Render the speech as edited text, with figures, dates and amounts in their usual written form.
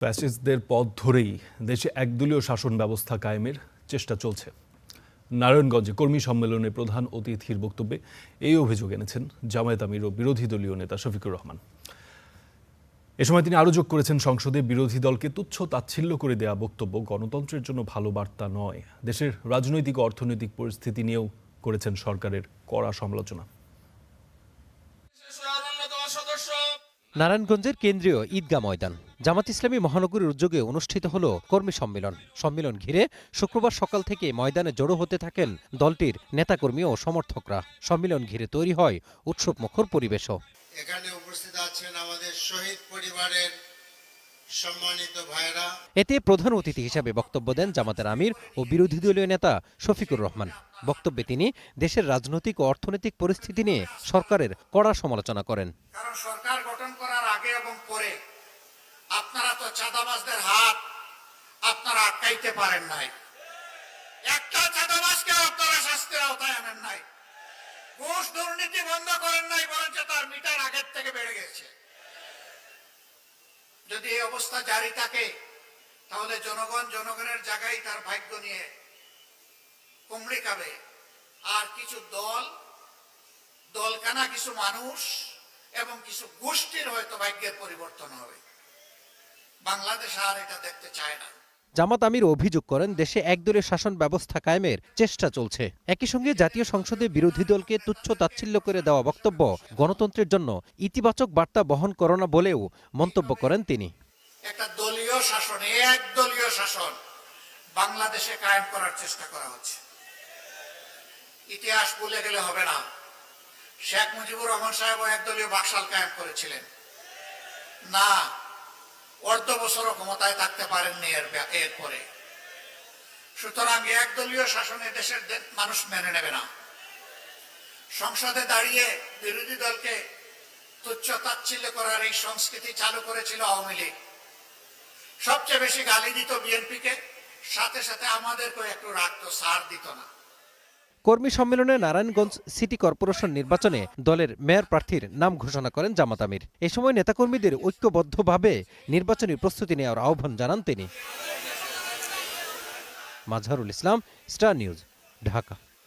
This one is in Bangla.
ফ্যাসিস্টদের পথ ধরেই দেশে একদলীয় শাসন ব্যবস্থা কায়েমের চেষ্টা চলছে। নারায়ণগঞ্জে কর্মী সম্মেলনে প্রধান অতিথির বক্তব্যে এই অভিযোগ এনেছেন জামায়াত আমির ও বিরোধী দলীয় নেতা শফিকুর রহমান। এ সময় তিনি আরও যোগ করেছেন, সংসদে বিরোধী দলকে তুচ্ছ তাচ্ছিল্য করে দেয়া বক্তব্য গণতন্ত্রের জন্য ভালো বার্তা নয়। দেশের রাজনৈতিক ও অর্থনৈতিক পরিস্থিতি নিয়েও করেছেন সরকারের কড়া সমালোচনা। নারায়ণগঞ্জের কেন্দ্রীয় ঈদগাহ ময়দান জামাত ইসলামী মহানগরীর উদ্যোগে অনুষ্ঠিত হল কর্মী সম্মেলন ঘিরে শুক্রবার সকাল থেকে ময়দানে জড়ো হতে থাকেন দলটির নেতাকর্মী ও সমর্থকরা। সম্মেলন ঘিরে তৈরি হয় উৎসবমুখর পরিবেশও। এখানে উপস্থিত আছেন আমাদের শহীদ পরিবারের সম্মানিত ভাইরা। এতে প্রধান অতিথি হিসেবে বক্তব্য দেন জামাতের আমির ও বিরোধী দলীয় নেতা শফিকুর রহমান। বক্তব্যে তিনি দেশের রাজনৈতিক ও অর্থনৈতিক পরিস্থিতি নিয়ে সরকারের কড়া সমালোচনা করেন। কারণ সরকার গঠন করার আগে এবং পরে আপনারা তো চাঁদাবাজদের হাত আপনারা আটকাইতে পারেন নাই। একটা চাঁদাবাজকে আপনারা শাস্তির আওতায় আনেন নাই। ঘুষ দুর্নীতি বন্ধ করেন নাই, বরঞ্চ তার মিটার আগের থেকে বেড়ে গেছে। যদি এই অবস্থা জারি থাকে তাহলে জনগণের জায়গায় তার ভাগ্য নিয়ে কুমড়ি খাবে। আর কিছু দলকানা কিছু মানুষ এবং কিছু গোষ্ঠীর হয়তো ভাগ্যের পরিবর্তন হবে। বাংলাদেশ আর এটা দেখতে চায় না। জামাত আমির অভিযোগ করেন, দেশে একদলীয় শাসন ব্যবস্থা কায়েমের চেষ্টা চলছে। একই সঙ্গে জাতীয় সংসদে বিরোধী দলকে তুচ্ছ তাচ্ছিল্য করে দেওয়া বক্তব্য গণতন্ত্রের জন্য ইতিবাচক বার্তা বহন করে না বলেও মন্তব্য করেন তিনি। একটা দলীয় শাসন, একদলীয় শাসন বাংলাদেশে কায়েম করার চেষ্টা করা হচ্ছে। ইতিহাস ভুলে গেলে হবে না। শেখ মুজিবুর রহমান সাহেব একদলীয় বাকশাল কায়েম করেছিলেন না, অর্ধ বছরও ক্ষমতায় থাকতে পারেননি এরপরে। সুতরাং একদলীয় শাসনে দেশের মানুষ মেনে নেবে না। সংসদে দাঁড়িয়ে বিরোধী দলকে তুচ্ছ তাচ্ছিল্য করার এই সংস্কৃতি চালু করেছিল আওয়ামী লীগ। সবচেয়ে বেশি গালি দিত বিএনপিকে, সাথে সাথে আমাদেরকেও একটু রাখতো, ছাড় দিত না। কর্মী সম্মেলনে নারায়ণগঞ্জ সিটি কর্পোরেশন নির্বাচনে দলের মেয়র প্রার্থীর নাম ঘোষণা করেন জামাত আমির। এ সময় নেতাকর্মীদের ঐক্যবদ্ধভাবে নির্বাচনী প্রস্তুতি নেওয়ার আহ্বান জানান তিনি। Mazharul Islam, star news, Dhaka.